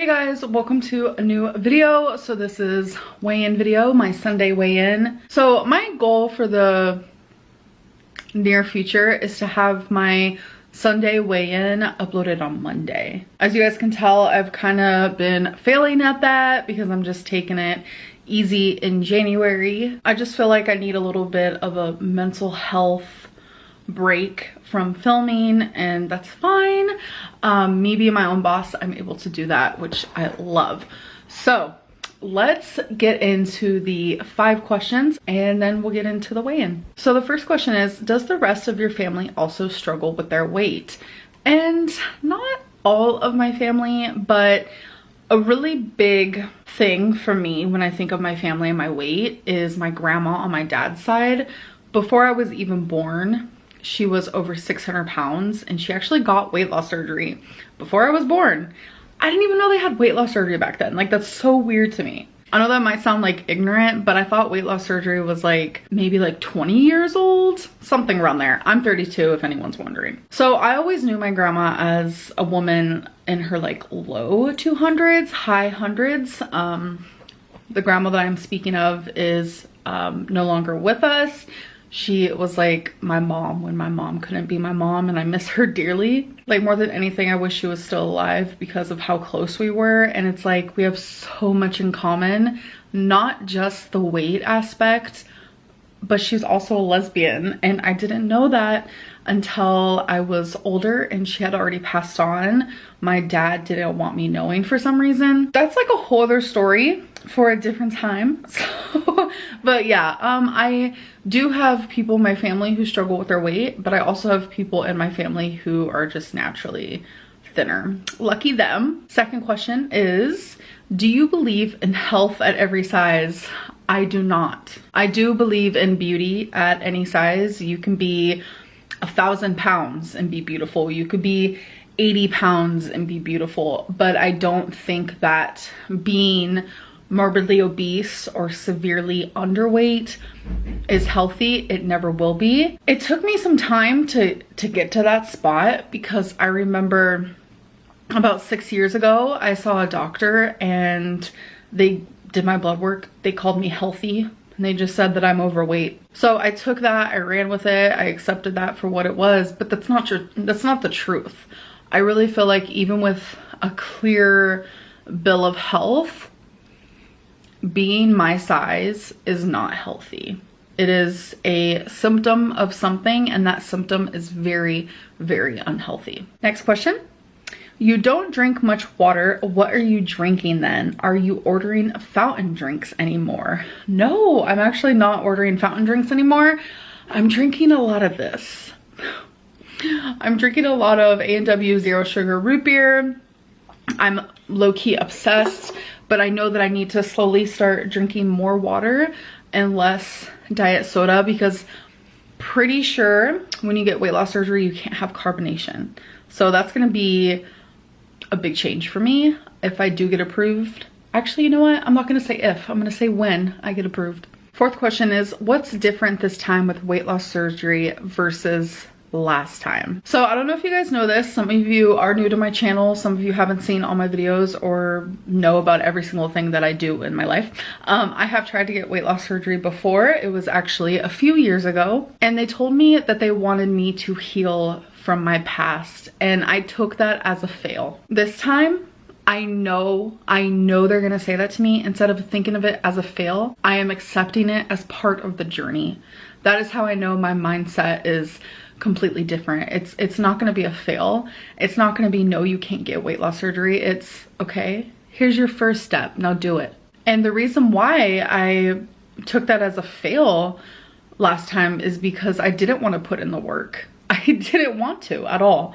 Hey guys, welcome to a new video. So this is weigh-in video, my Sunday weigh-in. So my goal for the near future is to have my Sunday weigh-in uploaded on Monday. As you guys can tell, I've kind of been failing at that because I'm just taking it easy in January. I just feel like I need a little bit of a mental health break from filming, and that's fine. Me being my own boss, I'm able to do that, which I love. So let's get into the 5 questions and then we'll get into the weigh-in. So the first question is, does the rest of your family also struggle with their weight? And not all of my family, but a really big thing for me when I think of my family and my weight is my grandma on my dad's side. Before I was even born, she was over 600 pounds and she actually got weight loss surgery before I was born. I didn't even know they had weight loss surgery back then. Like, that's so weird to me. I know that might sound like ignorant, but I thought weight loss surgery was like maybe like 20 years old, something around there. I'm 32 if anyone's wondering. So I always knew my grandma as a woman in her like low 200s, high hundreds. The grandma that I'm speaking of is no longer with us. She was like my mom when my mom couldn't be my mom, and I miss her dearly. Like, more than anything, I wish she was still alive because of how close we were. And it's like we have so much in common, not just the weight aspect, but she's also a lesbian. And I didn't know that until I was older and she had already passed on. My dad didn't want me knowing for some reason. That's like a whole other story for a different time. So, but yeah, I do have people in my family who struggle with their weight, but I also have people in my family who are just naturally thinner. Lucky them. Second question is, do you believe in health at every size? I do not. I do believe in beauty at any size. You can be 1,000 pounds and be beautiful. You could be 80 pounds and be beautiful, but I don't think that being morbidly obese or severely underweight is healthy. It never will be. It took me some time to get to that spot because I remember about 6 years ago, I saw a doctor and they did my blood work. They called me healthy and they just said that I'm overweight. So I took that, I ran with it, I accepted that for what it was, but that's not true. That's not the truth. I really feel like even with a clear bill of health, being my size is not healthy. It is a symptom of something, and that symptom is very, very unhealthy. Next question. You don't drink much water. What are you drinking then? Are you ordering fountain drinks anymore? No, I'm actually not ordering fountain drinks anymore. I'm drinking a lot of this. I'm drinking a lot of A&W Zero Sugar Root Beer. I'm low-key obsessed, but I know that I need to slowly start drinking more water and less diet soda because pretty sure when you get weight loss surgery, you can't have carbonation. So that's gonna be a big change for me if I do get approved. Actually, you know what? I'm not gonna say if, I'm gonna say when I get approved. Fourth question is, what's different this time with weight loss surgery versus last time? So I don't know if you guys know this. Some of you are new to my channel. Some of you haven't seen all my videos or know about every single thing that I do in my life. I have tried to get weight loss surgery before. It was actually a few years ago, and they told me that they wanted me to heal from my past, and I took that as a fail. This time, I know they're gonna say that to me. Instead of thinking of it as a fail, I am accepting it as part of the journey. That is how I know my mindset is completely different. It's not going to be a fail. It's not going to be no, you can't get weight loss surgery. It's okay, here's your first step, now do it. And the reason why I took that as a fail last time is because I didn't want to put in the work. I didn't want to at all,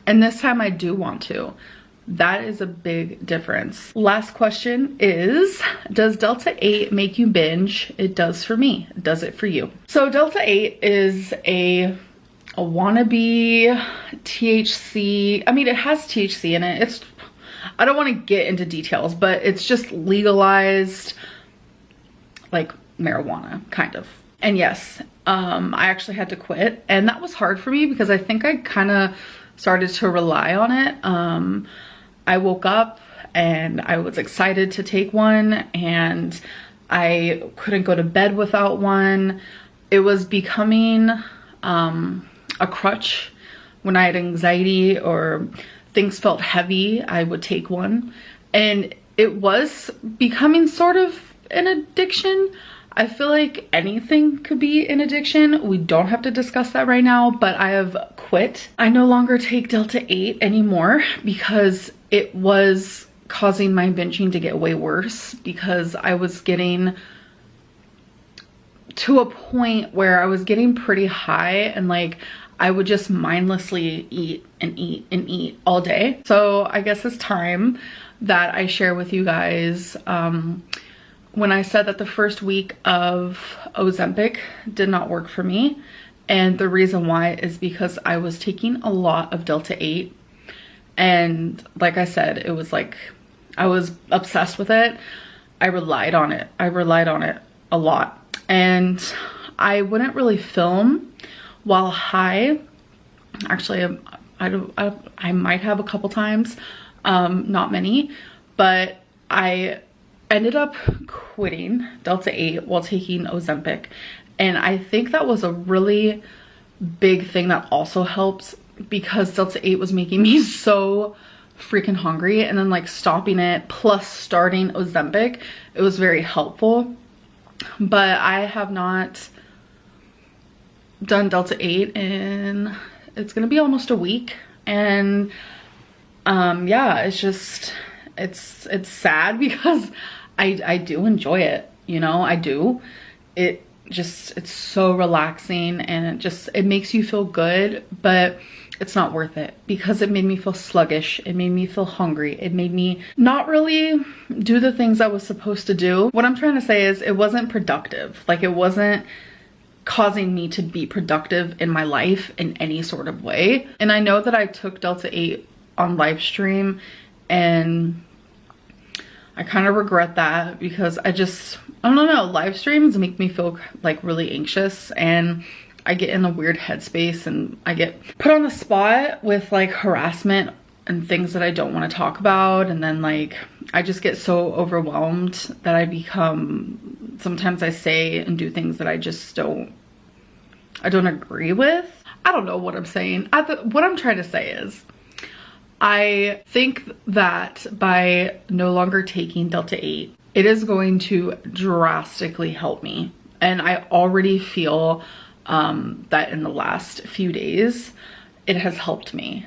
and this time I do want to. That is a big difference. Last question is, does Delta 8 make you binge? It does for me. Does it for you? So Delta 8 is a wannabe THC. I mean, it has THC in it. I don't want to get into details, but it's just legalized like marijuana, kind of. And yes, I actually had to quit, and that was hard for me because I think I kind of started to rely on it. I woke up and I was excited to take one, and I couldn't go to bed without one. It was becoming a crutch. When I had anxiety or things felt heavy, I would take one, and it was becoming sort of an addiction. I feel like anything could be an addiction. We don't have to discuss that right now, but I have quit. I no longer take Delta 8 anymore because it was causing my binging to get way worse, because I was getting to a point where I was getting pretty high, and like I would just mindlessly eat and eat and eat all day. So I guess it's time that I share with you guys when I said that the first week of Ozempic did not work for me. And the reason why is because I was taking a lot of Delta 8. And like I said, it was like, I was obsessed with it. I relied on it. I relied on it a lot. And I wouldn't really film while high. Actually, I might have a couple times, not many, but I ended up quitting Delta 8 while taking Ozempic. And I think that was a really big thing that also helps, because Delta 8 was making me so freaking hungry, and then like stopping it plus starting Ozempic, it was very helpful. But I have not done Delta 8 in, it's gonna be almost a week, and yeah, it's just, it's sad because I do enjoy it, you know, I do. It's so relaxing, and it makes you feel good, but it's not worth it because it made me feel sluggish. It made me feel hungry. It made me not really do the things I was supposed to do. What I'm trying to say is it wasn't productive. Like, it wasn't causing me to be productive in my life in any sort of way. And I know that I took Delta 8 on live stream, and I kind of regret that because I don't know, live streams make me feel like really anxious, and I get in a weird headspace, and I get put on the spot with like harassment and things that I don't want to talk about. And then like, I just get so overwhelmed that sometimes I say and do things that I don't agree with. I don't know what I'm saying. What I'm trying to say is, I think that by no longer taking Delta 8, it is going to drastically help me. And I already feel that in the last few days, it has helped me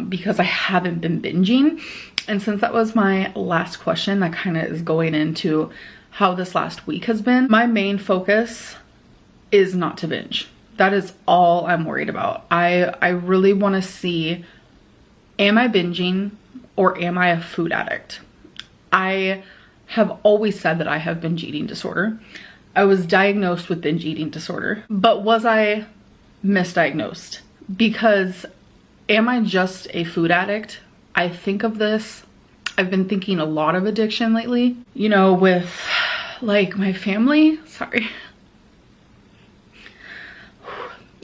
because I haven't been binging. And since that was my last question, that kind of is going into how this last week has been. My main focus is not to binge. That is all I'm worried about. I really want to see, am I binging or am I a food addict? I have always said that I have binge eating disorder. I was diagnosed with binge eating disorder, but was I misdiagnosed? Because am I just a food addict? I think of this, I've been thinking a lot of addiction lately, you know, with like my family, sorry.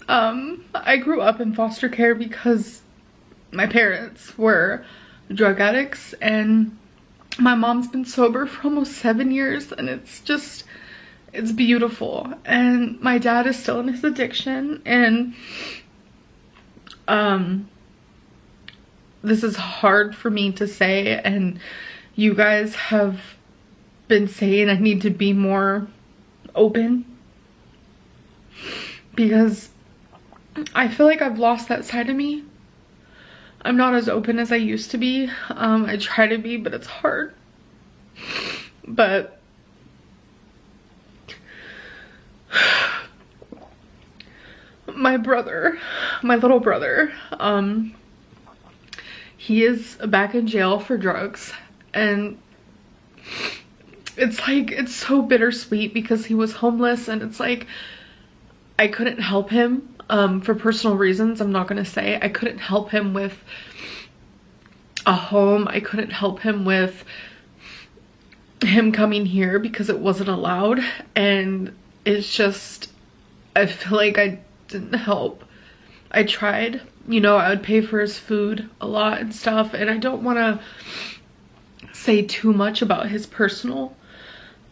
I grew up in foster care because my parents were drug addicts, and my mom's been sober for almost 7 years, and it's beautiful. And my dad is still in his addiction, and this is hard for me to say, and you guys have been saying I need to be more open, because I feel like I've lost that side of me. I'm not as open as I used to be. I try to be, but it's hard. But my brother, my little brother, he is back in jail for drugs, and it's like, it's so bittersweet because he was homeless, and it's like, I couldn't help him for personal reasons. I'm not gonna say. I couldn't help him with a home. I couldn't help him with him coming here because it wasn't allowed, and it's just, I feel like I didn't help. I tried, you know, I would pay for his food a lot and stuff, and I don't want to say too much about his personal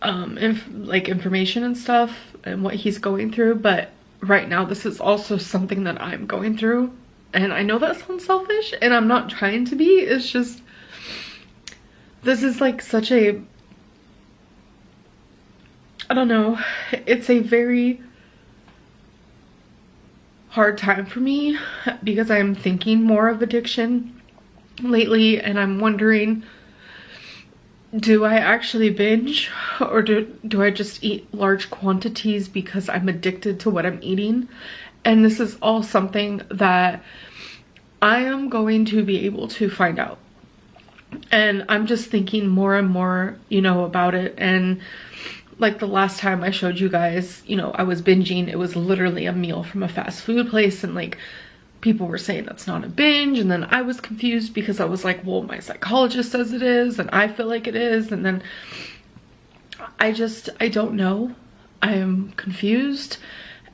information and stuff and what he's going through, but right now this is also something that I'm going through, and I know that sounds selfish and I'm not trying to be. It's just, this is like such a, I don't know, it's a very hard time for me because I'm thinking more of addiction lately, and I'm wondering, do I actually binge, or do I just eat large quantities because I'm addicted to what I'm eating? And this is all something that I am going to be able to find out. And I'm just thinking more and more, you know, about it. And like the last time I showed you guys, you know, I was binging. It was literally a meal from a fast food place, and like people were saying that's not a binge, and then I was confused because I was like, well, my psychologist says it is and I feel like it is, and then I don't know. I am confused,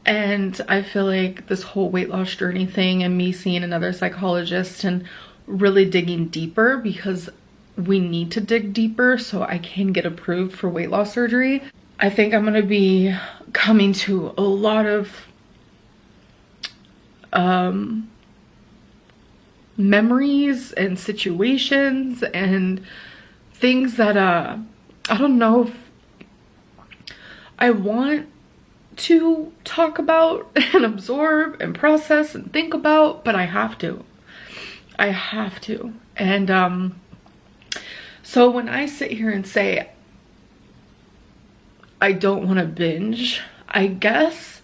and I feel like this whole weight loss journey thing and me seeing another psychologist and really digging deeper, because we need to dig deeper so I can get approved for weight loss surgery. I think I'm gonna be coming to a lot of memories and situations and things that I don't know if I want to talk about and absorb and process and think about, but I have to. And so when I sit here and say I don't want to binge, I guess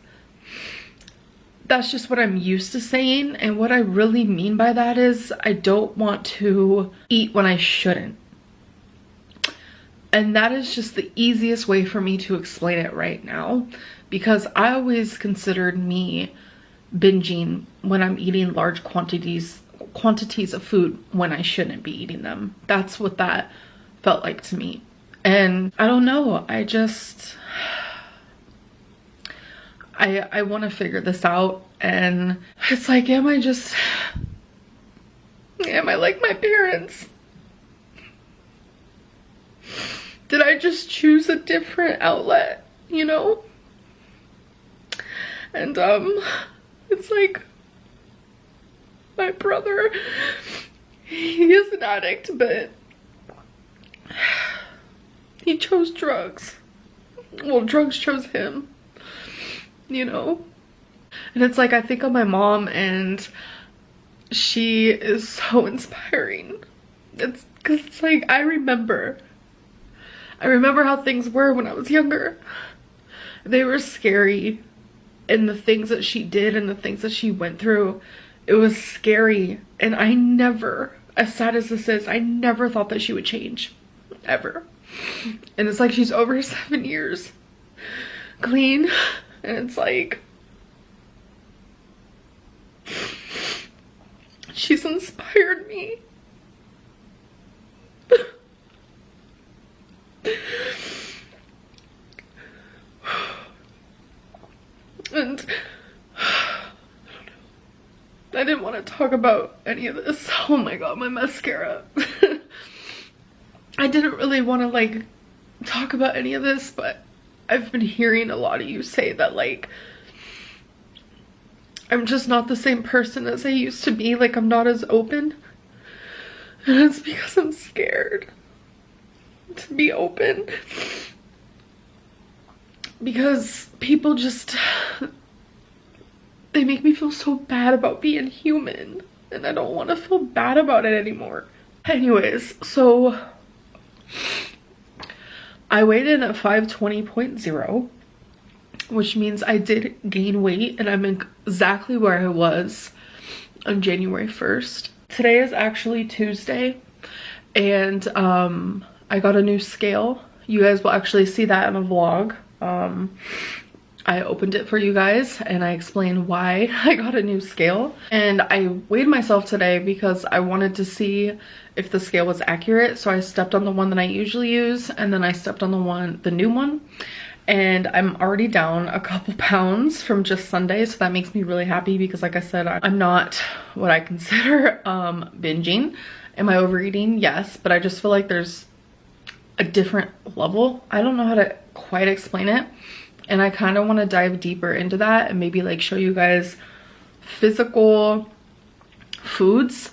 that's just what I'm used to saying, and what I really mean by that is I don't want to eat when I shouldn't. And that is just the easiest way for me to explain it right now, because I always considered me binging when I'm eating large quantities of food when I shouldn't be eating them. That's what that felt like to me. And I don't know, I want to figure this out, and it's like, am I like my parents? Did I just choose a different outlet, you know? And it's like, my brother, he is an addict, but he chose drugs. Well, drugs chose him, you know? And it's like, I think of my mom, and she is so inspiring. It's because it's like, I remember how things were when I was younger. They were scary, and the things that she did and the things that she went through, it was scary. And I never, as sad as this is, I never thought that she would change, ever. And it's like, she's over 7 years clean, and it's like, she's inspired me. And I didn't want to talk about any of this. Oh my god, my mascara. I didn't really want to like talk about any of this, but I've been hearing a lot of you say that like I'm just not the same person as I used to be. Like, I'm not as open, and it's because I'm scared to be open, because people just, they make me feel so bad about being human, and I don't want to feel bad about it anymore. Anyways, so I weighed in at 520.0, which means I did gain weight, and I'm exactly where I was on January 1st. Today is actually Tuesday, and I got a new scale. You guys will actually see that in a vlog. I opened it for you guys, and I explained why I got a new scale. And I weighed myself today because I wanted to see if the scale was accurate. So I stepped on the one that I usually use, and then I stepped on the new one. And I'm already down a couple pounds from just Sunday, so that makes me really happy, because like I said, I'm not what I consider binging. Am I overeating? Yes, but I just feel like there's a different level. I don't know how to quite explain it, and I kind of want to dive deeper into that and maybe like show you guys physical foods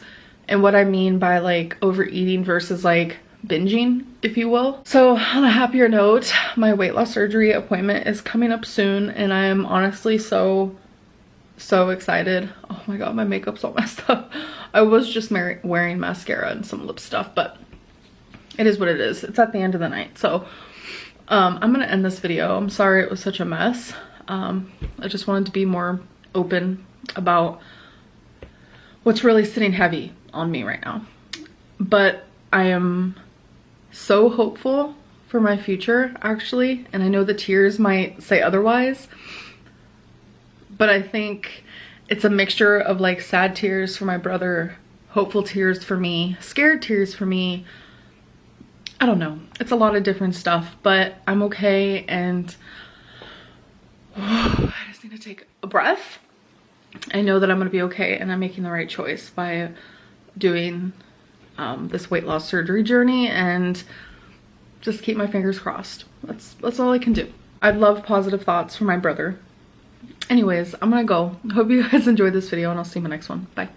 and what I mean by like overeating versus like binging, if you will. So on a happier note, my weight loss surgery appointment is coming up soon, and I am honestly so excited. Oh my god, my makeup's all messed up. I was just wearing mascara and some lip stuff, but it is what it is. It's at the end of the night. So I'm gonna end this video. I'm sorry it was such a mess. I just wanted to be more open about what's really sitting heavy on me right now. But I am so hopeful for my future, actually, and I know the tears might say otherwise, but I think it's a mixture of like sad tears for my brother, hopeful tears for me, scared tears for me. I don't know, it's a lot of different stuff, but I'm okay, and I just need to take a breath. I know that I'm gonna be okay, and I'm making the right choice by doing this weight loss surgery journey, and just keep my fingers crossed. That's all I can do. I'd love positive thoughts for my brother. Anyways, I'm gonna go. Hope you guys enjoyed this video, and I'll see you in my next one. Bye.